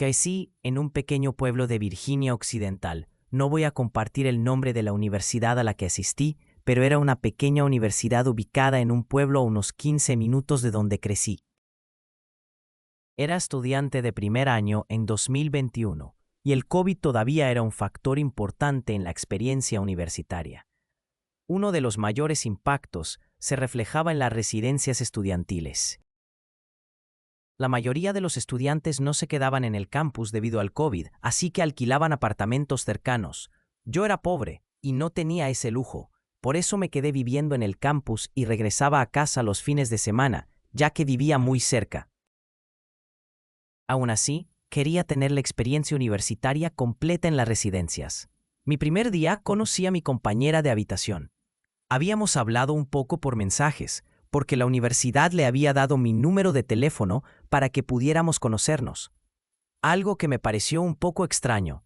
Crecí en un pequeño pueblo de Virginia Occidental. No voy a compartir el nombre de la universidad a la que asistí, pero era una pequeña universidad ubicada en un pueblo a unos 15 minutos de donde crecí. Era estudiante de primer año en 2021, y el COVID todavía era un factor importante en la experiencia universitaria. Uno de los mayores impactos se reflejaba en las residencias estudiantiles. La mayoría de los estudiantes no se quedaban en el campus debido al COVID, así que alquilaban apartamentos cercanos. Yo era pobre y no tenía ese lujo, por eso me quedé viviendo en el campus y regresaba a casa los fines de semana, ya que vivía muy cerca. Aún así, quería tener la experiencia universitaria completa en las residencias. Mi primer día conocí a mi compañera de habitación. Habíamos hablado un poco por mensajes, porque la universidad le había dado mi número de teléfono para que pudiéramos conocernos. Algo que me pareció un poco extraño.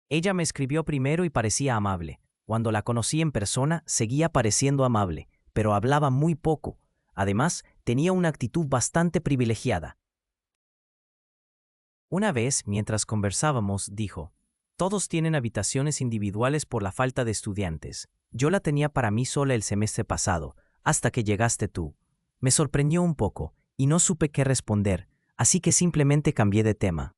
Ella me escribió primero y parecía amable. Cuando la conocí en persona, seguía pareciendo amable, pero hablaba muy poco. Además, tenía una actitud bastante privilegiada. Una vez, mientras conversábamos, dijo: «Todos tienen habitaciones individuales por la falta de estudiantes. Yo la tenía para mí sola el semestre pasado, hasta que llegaste tú». Me sorprendió un poco, y no supe qué responder, así que simplemente cambié de tema.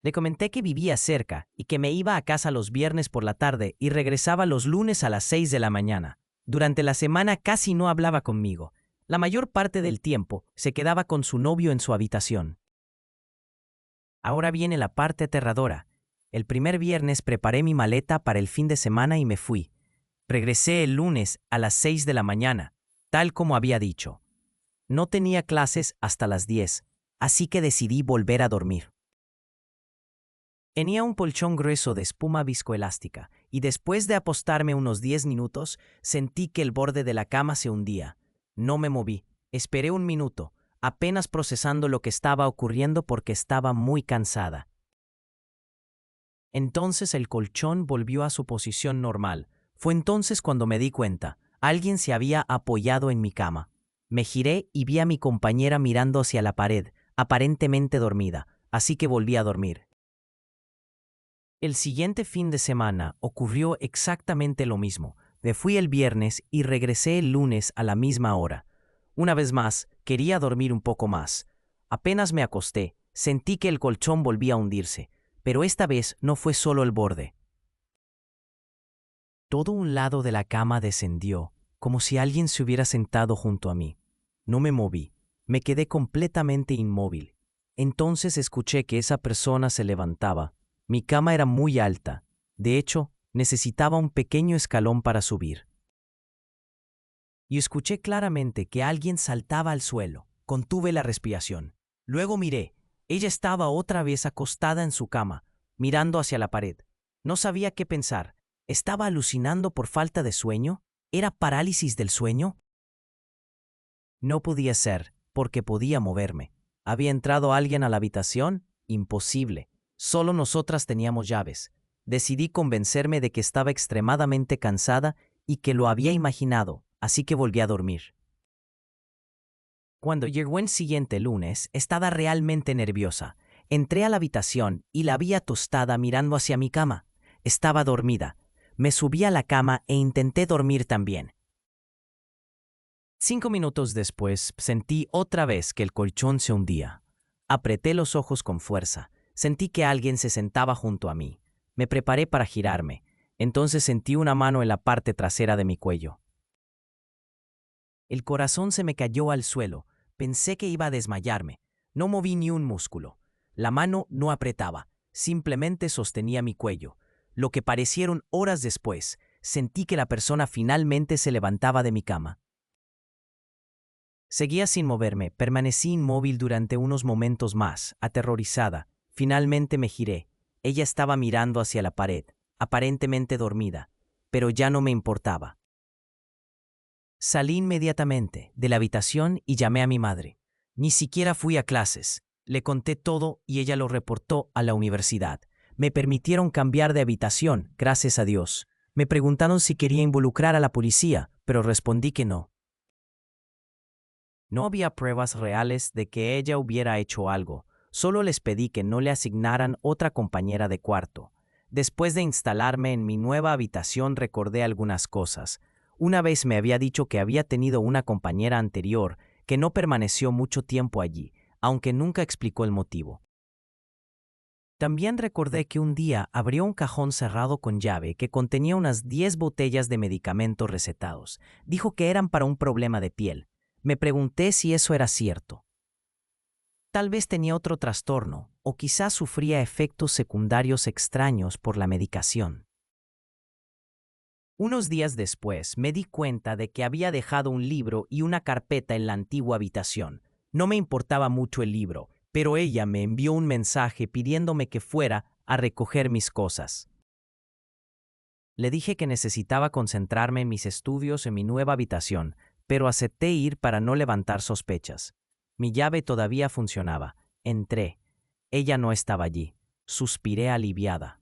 Le comenté que vivía cerca y que me iba a casa los viernes por la tarde y regresaba los lunes a las 6 de la mañana. Durante la semana casi no hablaba conmigo. La mayor parte del tiempo se quedaba con su novio en su habitación. Ahora viene la parte aterradora. El primer viernes preparé mi maleta para el fin de semana y me fui. Regresé el lunes a las 6 de la mañana, tal como había dicho. No tenía clases hasta las 10, así que decidí volver a dormir. Tenía un colchón grueso de espuma viscoelástica, y después de apostarme unos 10 minutos, sentí que el borde de la cama se hundía. No me moví. Esperé un minuto, apenas procesando lo que estaba ocurriendo porque estaba muy cansada. Entonces el colchón volvió a su posición normal. Fue entonces cuando me di cuenta. Alguien se había apoyado en mi cama. Me giré y vi a mi compañera mirando hacia la pared, aparentemente dormida, así que volví a dormir. El siguiente fin de semana ocurrió exactamente lo mismo. Me fui el viernes y regresé el lunes a la misma hora. Una vez más, quería dormir un poco más. Apenas me acosté, sentí que el colchón volvía a hundirse, pero esta vez no fue solo el borde. Todo un lado de la cama descendió, como si alguien se hubiera sentado junto a mí. No me moví, me quedé completamente inmóvil. Entonces escuché que esa persona se levantaba. Mi cama era muy alta, de hecho, necesitaba un pequeño escalón para subir. Y escuché claramente que alguien saltaba al suelo. Contuve la respiración. Luego miré. Ella estaba otra vez acostada en su cama, mirando hacia la pared. No sabía qué pensar. ¿Estaba alucinando por falta de sueño? ¿Era parálisis del sueño? No podía ser, porque podía moverme. ¿Había entrado alguien a la habitación? Imposible. Solo nosotras teníamos llaves. Decidí convencerme de que estaba extremadamente cansada y que lo había imaginado, así que volví a dormir. Cuando llegó el siguiente lunes, estaba realmente nerviosa. Entré a la habitación y la vi tostada mirando hacia mi cama. Estaba dormida. Me subí a la cama e intenté dormir también. 5 minutos después, sentí otra vez que el colchón se hundía. Apreté los ojos con fuerza. Sentí que alguien se sentaba junto a mí. Me preparé para girarme. Entonces sentí una mano en la parte trasera de mi cuello. El corazón se me cayó al suelo. Pensé que iba a desmayarme. No moví ni un músculo. La mano no apretaba. Simplemente sostenía mi cuello. Lo que parecieron horas después, sentí que la persona finalmente se levantaba de mi cama. Seguía sin moverme. Permanecí inmóvil durante unos momentos más, aterrorizada. Finalmente me giré. Ella estaba mirando hacia la pared, aparentemente dormida, pero ya no me importaba. Salí inmediatamente de la habitación y llamé a mi madre. Ni siquiera fui a clases. Le conté todo y ella lo reportó a la universidad. Me permitieron cambiar de habitación, gracias a Dios. Me preguntaron si quería involucrar a la policía, pero respondí que no. No había pruebas reales de que ella hubiera hecho algo, solo les pedí que no le asignaran otra compañera de cuarto. Después de instalarme en mi nueva habitación recordé algunas cosas. Una vez me había dicho que había tenido una compañera anterior que no permaneció mucho tiempo allí, aunque nunca explicó el motivo. También recordé que un día abrió un cajón cerrado con llave que contenía unas 10 botellas de medicamentos recetados. Dijo que eran para un problema de piel. Me pregunté si eso era cierto. Tal vez tenía otro trastorno, o quizás sufría efectos secundarios extraños por la medicación. Unos días después me di cuenta de que había dejado un libro y una carpeta en la antigua habitación. No me importaba mucho el libro, pero ella me envió un mensaje pidiéndome que fuera a recoger mis cosas. Le dije que necesitaba concentrarme en mis estudios en mi nueva habitación, pero acepté ir para no levantar sospechas. Mi llave todavía funcionaba. Entré. Ella no estaba allí. Suspiré aliviada.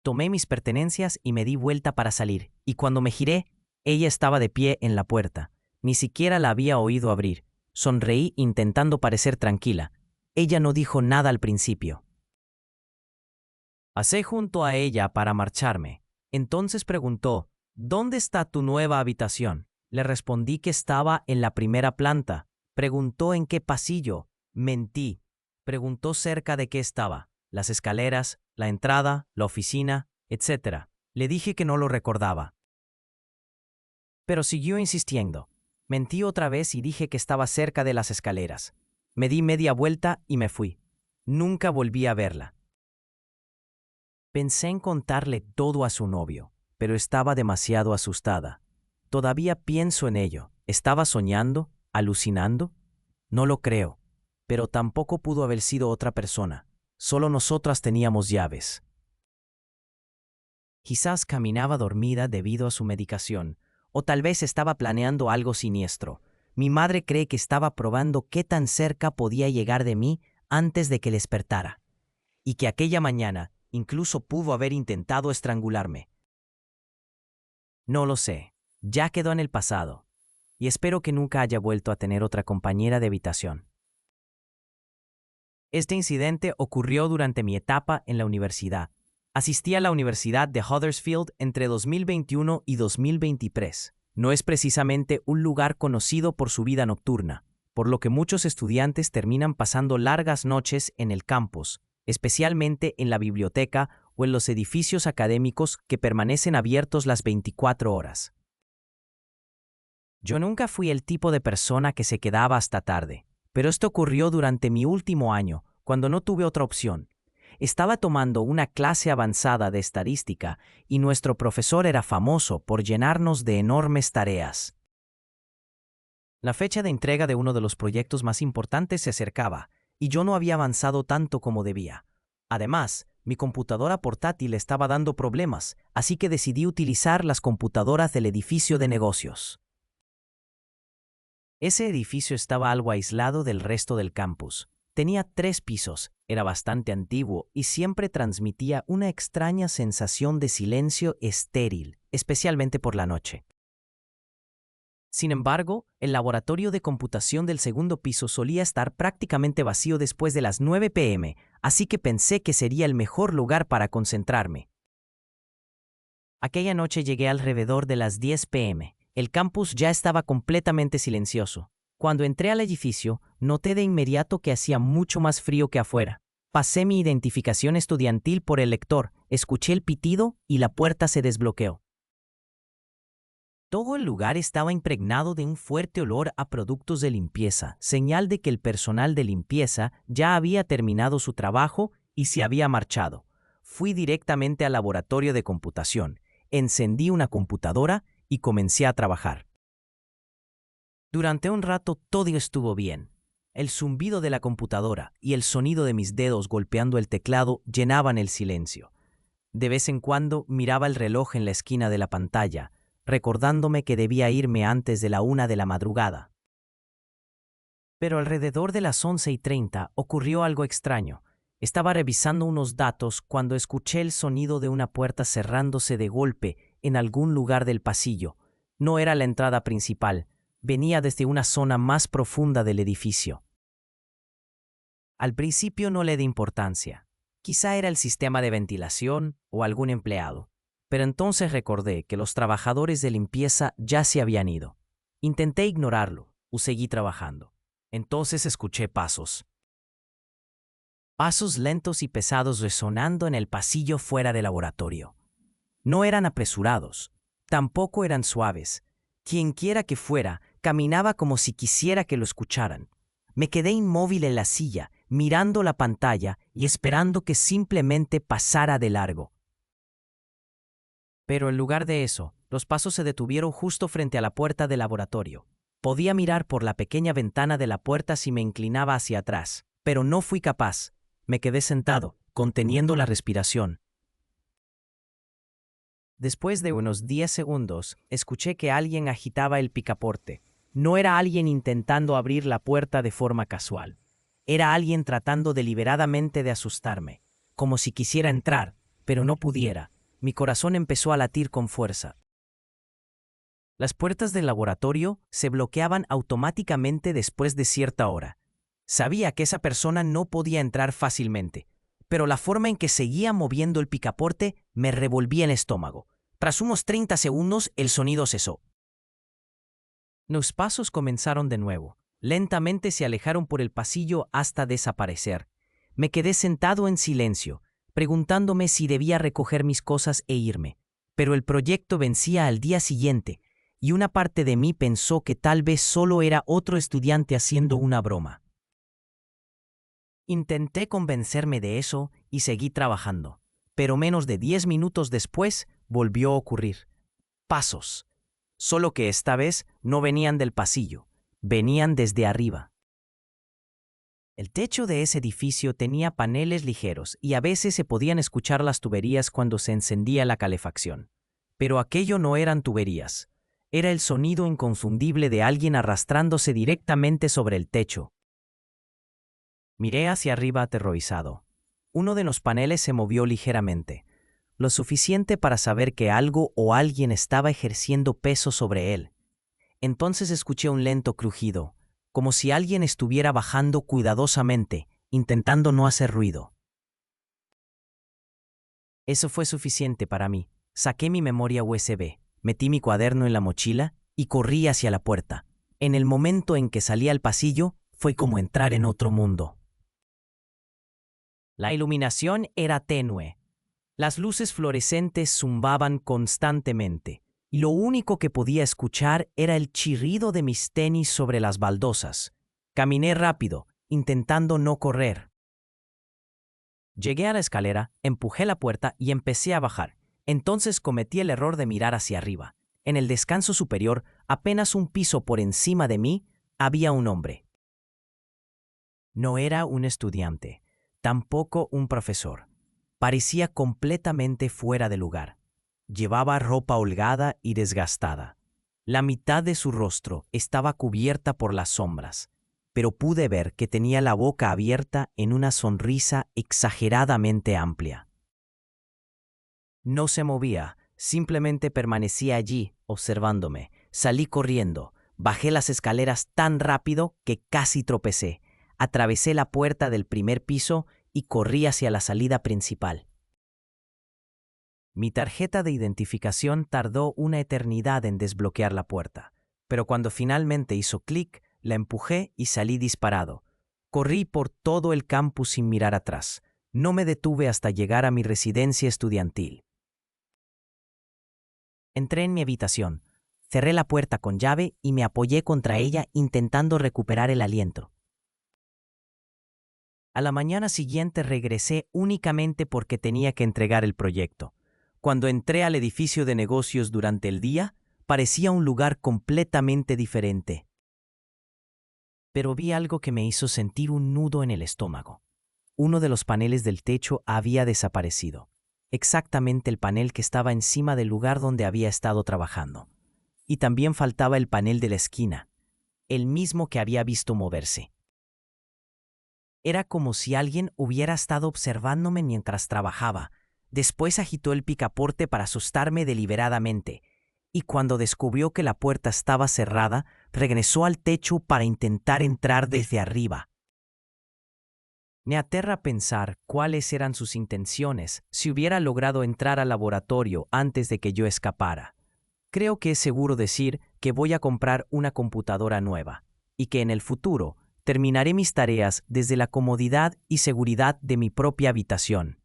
Tomé mis pertenencias y me di vuelta para salir, y cuando me giré, ella estaba de pie en la puerta. Ni siquiera la había oído abrir. Sonreí intentando parecer tranquila. Ella no dijo nada al principio. Pasé junto a ella para marcharme. Entonces preguntó, ¿dónde está tu nueva habitación? Le respondí que estaba en la primera planta. Preguntó en qué pasillo. Mentí. Preguntó cerca de qué estaba. Las escaleras, la entrada, la oficina, etc. Le dije que no lo recordaba. Pero siguió insistiendo. Mentí otra vez y dije que estaba cerca de las escaleras. Me di media vuelta y me fui. Nunca volví a verla. Pensé en contarle todo a su novio, pero estaba demasiado asustada. Todavía pienso en ello. ¿Estaba soñando? ¿Alucinando? No lo creo, pero tampoco pudo haber sido otra persona. Solo nosotras teníamos llaves. Quizás caminaba dormida debido a su medicación, o tal vez estaba planeando algo siniestro. Mi madre cree que estaba probando qué tan cerca podía llegar de mí antes de que despertara, y que aquella mañana incluso pudo haber intentado estrangularme. No lo sé, ya quedó en el pasado, y espero que nunca haya vuelto a tener otra compañera de habitación. Este incidente ocurrió durante mi etapa en la universidad. Asistí a la Universidad de Huddersfield entre 2021 y 2023. No es precisamente un lugar conocido por su vida nocturna, por lo que muchos estudiantes terminan pasando largas noches en el campus, especialmente en la biblioteca o en los edificios académicos que permanecen abiertos las 24 horas. Yo nunca fui el tipo de persona que se quedaba hasta tarde, pero esto ocurrió durante mi último año, cuando no tuve otra opción. Estaba tomando una clase avanzada de estadística y nuestro profesor era famoso por llenarnos de enormes tareas. La fecha de entrega de uno de los proyectos más importantes se acercaba, y yo no había avanzado tanto como debía. Además, mi computadora portátil estaba dando problemas, así que decidí utilizar las computadoras del edificio de negocios. Ese edificio estaba algo aislado del resto del campus. Tenía 3 pisos, era bastante antiguo y siempre transmitía una extraña sensación de silencio estéril, especialmente por la noche. Sin embargo, el laboratorio de computación del segundo piso solía estar prácticamente vacío después de las 9 p.m., así que pensé que sería el mejor lugar para concentrarme. Aquella noche llegué alrededor de las 10 p.m. El campus ya estaba completamente silencioso. Cuando entré al edificio, noté de inmediato que hacía mucho más frío que afuera. Pasé mi identificación estudiantil por el lector, escuché el pitido y la puerta se desbloqueó. Todo el lugar estaba impregnado de un fuerte olor a productos de limpieza, señal de que el personal de limpieza ya había terminado su trabajo y se había marchado. Fui directamente al laboratorio de computación, encendí una computadora y comencé a trabajar. Durante un rato todo estuvo bien. El zumbido de la computadora y el sonido de mis dedos golpeando el teclado llenaban el silencio. De vez en cuando miraba el reloj en la esquina de la pantalla, recordándome que debía irme antes de la 1 de la madrugada. Pero alrededor de las 11:30 ocurrió algo extraño. Estaba revisando unos datos cuando escuché el sonido de una puerta cerrándose de golpe en algún lugar del pasillo. No era la entrada principal. Venía desde una zona más profunda del edificio. Al principio no le di importancia. Quizá era el sistema de ventilación o algún empleado. Pero entonces recordé que los trabajadores de limpieza ya se habían ido. Intenté ignorarlo y seguí trabajando. Entonces escuché pasos. Pasos lentos y pesados resonando en el pasillo fuera del laboratorio. No eran apresurados, tampoco eran suaves. Quienquiera que fuera, caminaba como si quisiera que lo escucharan. Me quedé inmóvil en la silla, mirando la pantalla y esperando que simplemente pasara de largo. Pero en lugar de eso, los pasos se detuvieron justo frente a la puerta del laboratorio. Podía mirar por la pequeña ventana de la puerta si me inclinaba hacia atrás, pero no fui capaz. Me quedé sentado, conteniendo la respiración. Después de unos 10 segundos, escuché que alguien agitaba el picaporte. No era alguien intentando abrir la puerta de forma casual. Era alguien tratando deliberadamente de asustarme, como si quisiera entrar, pero no pudiera. Mi corazón empezó a latir con fuerza. Las puertas del laboratorio se bloqueaban automáticamente después de cierta hora. Sabía que esa persona no podía entrar fácilmente, pero la forma en que seguía moviendo el picaporte me revolvía el estómago. Tras unos 30 segundos, el sonido cesó. Los pasos comenzaron de nuevo. Lentamente se alejaron por el pasillo hasta desaparecer. Me quedé sentado en silencio, preguntándome si debía recoger mis cosas e irme. Pero el proyecto vencía al día siguiente, y una parte de mí pensó que tal vez solo era otro estudiante haciendo una broma. Intenté convencerme de eso y seguí trabajando, pero menos de 10 minutos después volvió a ocurrir. Pasos. Solo que esta vez no venían del pasillo, venían desde arriba. El techo de ese edificio tenía paneles ligeros y a veces se podían escuchar las tuberías cuando se encendía la calefacción. Pero aquello no eran tuberías. Era el sonido inconfundible de alguien arrastrándose directamente sobre el techo. Miré hacia arriba aterrorizado. Uno de los paneles se movió ligeramente, lo suficiente para saber que algo o alguien estaba ejerciendo peso sobre él. Entonces escuché un lento crujido, como si alguien estuviera bajando cuidadosamente, intentando no hacer ruido. Eso fue suficiente para mí. Saqué mi memoria USB, metí mi cuaderno en la mochila y corrí hacia la puerta. En el momento en que salí al pasillo, fue como entrar en otro mundo. La iluminación era tenue. Las luces fluorescentes zumbaban constantemente, y lo único que podía escuchar era el chirrido de mis tenis sobre las baldosas. Caminé rápido, intentando no correr. Llegué a la escalera, empujé la puerta y empecé a bajar. Entonces cometí el error de mirar hacia arriba. En el descanso superior, apenas un piso por encima de mí, había un hombre. No era un estudiante, tampoco un profesor. Parecía completamente fuera de lugar. Llevaba ropa holgada y desgastada. La mitad de su rostro estaba cubierta por las sombras, pero pude ver que tenía la boca abierta en una sonrisa exageradamente amplia. No se movía, simplemente permanecía allí, observándome. Salí corriendo, bajé las escaleras tan rápido que casi tropecé. Atravesé la puerta del primer piso y corrí hacia la salida principal. Mi tarjeta de identificación tardó una eternidad en desbloquear la puerta, pero cuando finalmente hizo clic, la empujé y salí disparado. Corrí por todo el campus sin mirar atrás. No me detuve hasta llegar a mi residencia estudiantil. Entré en mi habitación, cerré la puerta con llave y me apoyé contra ella intentando recuperar el aliento. A la mañana siguiente regresé únicamente porque tenía que entregar el proyecto. Cuando entré al edificio de negocios durante el día, parecía un lugar completamente diferente. Pero vi algo que me hizo sentir un nudo en el estómago. Uno de los paneles del techo había desaparecido. Exactamente el panel que estaba encima del lugar donde había estado trabajando. Y también faltaba el panel de la esquina, el mismo que había visto moverse. Era como si alguien hubiera estado observándome mientras trabajaba. Después agitó el picaporte para asustarme deliberadamente, y cuando descubrió que la puerta estaba cerrada, regresó al techo para intentar entrar desde arriba. Me aterra pensar cuáles eran sus intenciones si hubiera logrado entrar al laboratorio antes de que yo escapara. Creo que es seguro decir que voy a comprar una computadora nueva y que en el futuro terminaré mis tareas desde la comodidad y seguridad de mi propia habitación.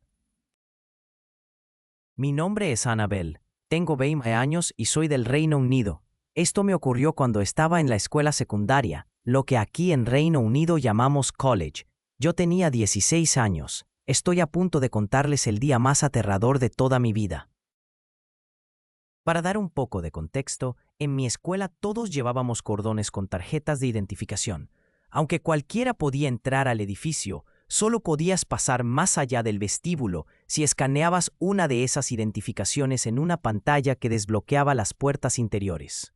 Mi nombre es Annabelle, tengo 20 años y soy del Reino Unido. Esto me ocurrió cuando estaba en la escuela secundaria, lo que aquí en Reino Unido llamamos college. Yo tenía 16 años. Estoy a punto de contarles el día más aterrador de toda mi vida. Para dar un poco de contexto, en mi escuela todos llevábamos cordones con tarjetas de identificación. Aunque cualquiera podía entrar al edificio, solo podías pasar más allá del vestíbulo si escaneabas una de esas identificaciones en una pantalla que desbloqueaba las puertas interiores.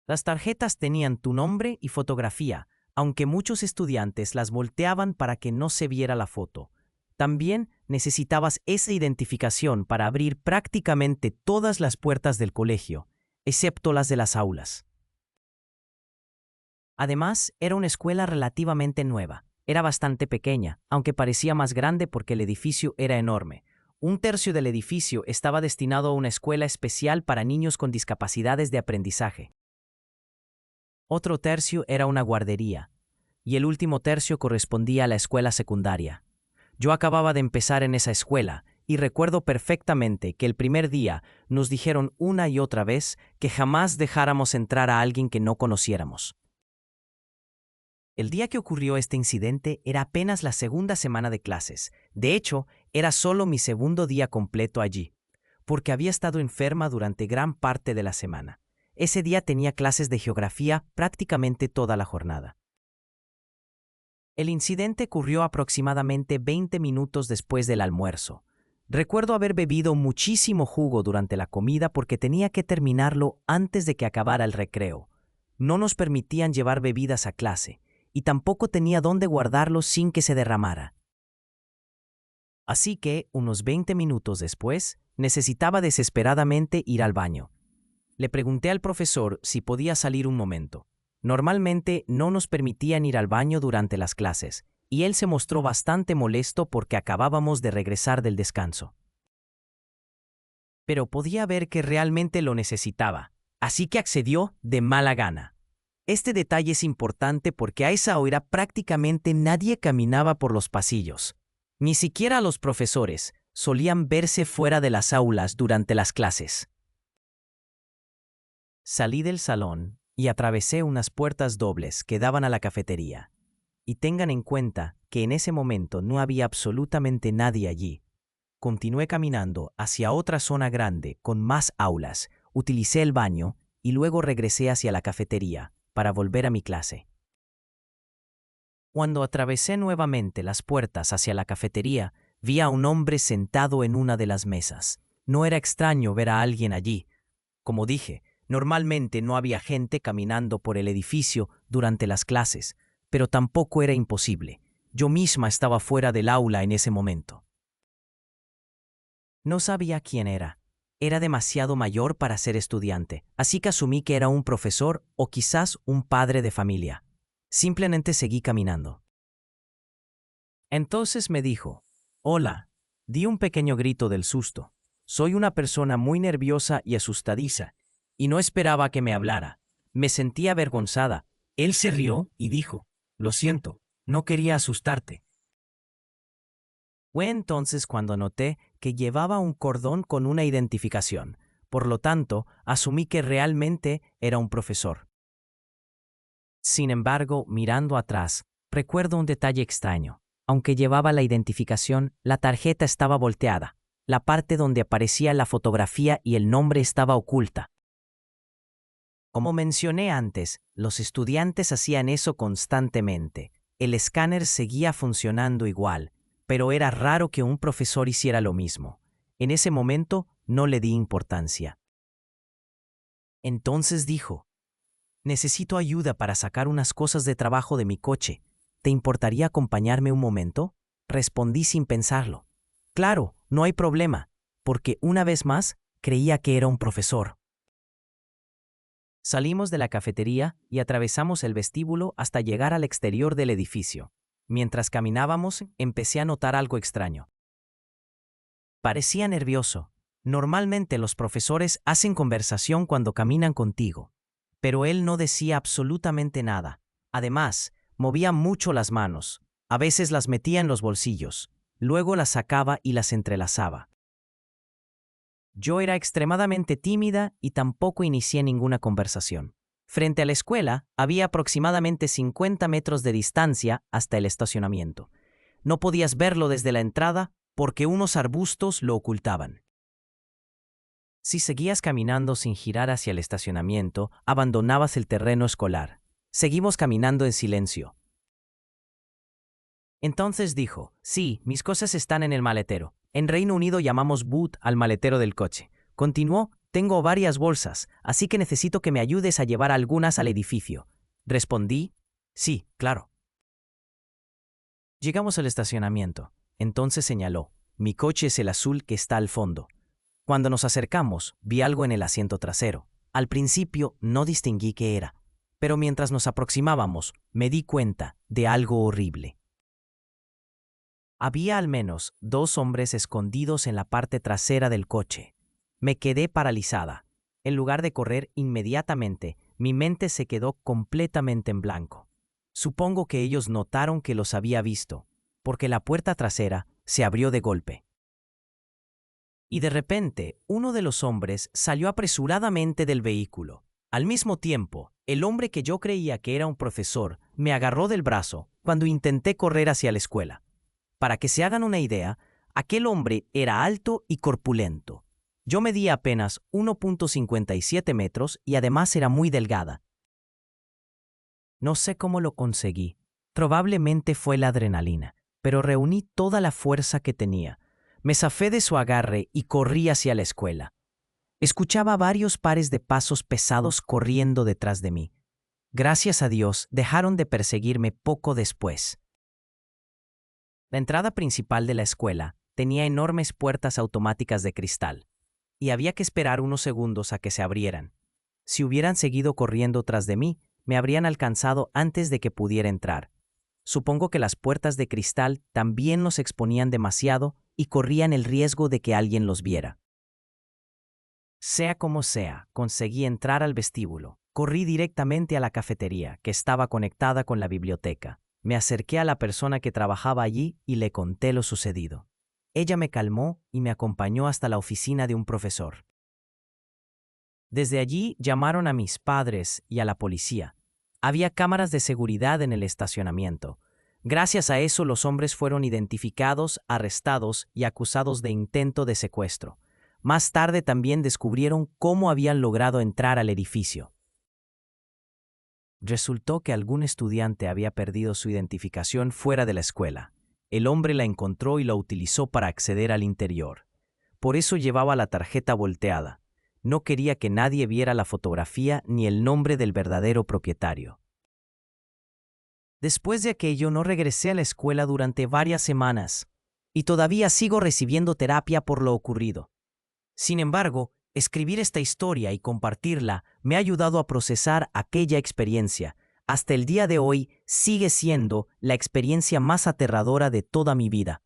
Las tarjetas tenían tu nombre y fotografía, aunque muchos estudiantes las volteaban para que no se viera la foto. También necesitabas esa identificación para abrir prácticamente todas las puertas del colegio, excepto las de las aulas. Además, era una escuela relativamente nueva. Era bastante pequeña, aunque parecía más grande porque el edificio era enorme. Un tercio del edificio estaba destinado a una escuela especial para niños con discapacidades de aprendizaje. Otro tercio era una guardería, y el último tercio correspondía a la escuela secundaria. Yo acababa de empezar en esa escuela, y recuerdo perfectamente que el primer día nos dijeron una y otra vez que jamás dejáramos entrar a alguien que no conociéramos. El día que ocurrió este incidente era apenas la segunda semana de clases. De hecho, era solo mi segundo día completo allí, porque había estado enferma durante gran parte de la semana. Ese día tenía clases de geografía prácticamente toda la jornada. El incidente ocurrió aproximadamente 20 minutos después del almuerzo. Recuerdo haber bebido muchísimo jugo durante la comida porque tenía que terminarlo antes de que acabara el recreo. No nos permitían llevar bebidas a clase, y tampoco tenía dónde guardarlos sin que se derramara. Así que, unos 20 minutos después, necesitaba desesperadamente ir al baño. Le pregunté al profesor si podía salir un momento. Normalmente no nos permitían ir al baño durante las clases, y él se mostró bastante molesto porque acabábamos de regresar del descanso. Pero podía ver que realmente lo necesitaba, así que accedió de mala gana. Este detalle es importante porque a esa hora prácticamente nadie caminaba por los pasillos. Ni siquiera los profesores solían verse fuera de las aulas durante las clases. Salí del salón y atravesé unas puertas dobles que daban a la cafetería. Y tengan en cuenta que en ese momento no había absolutamente nadie allí. Continué caminando hacia otra zona grande con más aulas, utilicé el baño y luego regresé hacia la cafetería para volver a mi clase. Cuando atravesé nuevamente las puertas hacia la cafetería, vi a un hombre sentado en una de las mesas. No era extraño ver a alguien allí. Como dije, normalmente no había gente caminando por el edificio durante las clases, pero tampoco era imposible. Yo misma estaba fuera del aula en ese momento. No sabía quién era. Era demasiado mayor para ser estudiante, así que asumí que era un profesor o quizás un padre de familia. Simplemente seguí caminando. Entonces me dijo, «Hola». Di un pequeño grito del susto. Soy una persona muy nerviosa y asustadiza, y no esperaba que me hablara. Me sentía avergonzada. Él se rió y dijo, «Lo siento, no quería asustarte». Fue entonces cuando noté que llevaba un cordón con una identificación. Por lo tanto, asumí que realmente era un profesor. Sin embargo, mirando atrás, recuerdo un detalle extraño. Aunque llevaba la identificación, la tarjeta estaba volteada. La parte donde aparecía la fotografía y el nombre estaba oculta. Como mencioné antes, los estudiantes hacían eso constantemente. El escáner seguía funcionando igual, pero era raro que un profesor hiciera lo mismo. En ese momento no le di importancia. Entonces dijo, «Necesito ayuda para sacar unas cosas de trabajo de mi coche. ¿Te importaría acompañarme un momento?» Respondí sin pensarlo. «Claro, no hay problema», porque una vez más creía que era un profesor. Salimos de la cafetería y atravesamos el vestíbulo hasta llegar al exterior del edificio. Mientras caminábamos, empecé a notar algo extraño. Parecía nervioso. Normalmente los profesores hacen conversación cuando caminan contigo, pero él no decía absolutamente nada. Además, movía mucho las manos. A veces las metía en los bolsillos, luego las sacaba y las entrelazaba. Yo era extremadamente tímida y tampoco inicié ninguna conversación. Frente a la escuela había aproximadamente 50 metros de distancia hasta el estacionamiento. No podías verlo desde la entrada porque unos arbustos lo ocultaban. Si seguías caminando sin girar hacia el estacionamiento, abandonabas el terreno escolar. Seguimos caminando en silencio. Entonces dijo, sí, mis cosas están en el maletero. En Reino Unido llamamos boot al maletero del coche. Continuó, tengo varias bolsas, así que necesito que me ayudes a llevar algunas al edificio. Respondí, sí, claro. Llegamos al estacionamiento. Entonces señaló, mi coche es el azul que está al fondo. Cuando nos acercamos, vi algo en el asiento trasero. Al principio no distinguí qué era, pero mientras nos aproximábamos, me di cuenta de algo horrible. Había al menos 2 hombres escondidos en la parte trasera del coche. Me quedé paralizada. En lugar de correr inmediatamente, mi mente se quedó completamente en blanco. Supongo que ellos notaron que los había visto, porque la puerta trasera se abrió de golpe. Y de repente, uno de los hombres salió apresuradamente del vehículo. Al mismo tiempo, el hombre que yo creía que era un profesor me agarró del brazo cuando intenté correr hacia la escuela. Para que se hagan una idea, aquel hombre era alto y corpulento. Yo medía apenas 1.57 metros y además era muy delgada. No sé cómo lo conseguí. Probablemente fue la adrenalina, pero reuní toda la fuerza que tenía. Me zafé de su agarre y corrí hacia la escuela. Escuchaba varios pares de pasos pesados corriendo detrás de mí. Gracias a Dios, dejaron de perseguirme poco después. La entrada principal de la escuela tenía enormes puertas automáticas de cristal, y había que esperar unos segundos a que se abrieran. Si hubieran seguido corriendo tras de mí, me habrían alcanzado antes de que pudiera entrar. Supongo que las puertas de cristal también nos exponían demasiado y corrían el riesgo de que alguien los viera. Sea como sea, conseguí entrar al vestíbulo. Corrí directamente a la cafetería, que estaba conectada con la biblioteca. Me acerqué a la persona que trabajaba allí y le conté lo sucedido. Ella me calmó y me acompañó hasta la oficina de un profesor. Desde allí llamaron a mis padres y a la policía. Había cámaras de seguridad en el estacionamiento. Gracias a eso los hombres fueron identificados, arrestados y acusados de intento de secuestro. Más tarde también descubrieron cómo habían logrado entrar al edificio. Resultó que algún estudiante había perdido su identificación fuera de la escuela. El hombre la encontró y la utilizó para acceder al interior. Por eso llevaba la tarjeta volteada. No quería que nadie viera la fotografía ni el nombre del verdadero propietario. Después de aquello no regresé a la escuela durante varias semanas, y todavía sigo recibiendo terapia por lo ocurrido. Sin embargo, escribir esta historia y compartirla me ha ayudado a procesar aquella experiencia. Hasta el día de hoy sigue siendo la experiencia más aterradora de toda mi vida.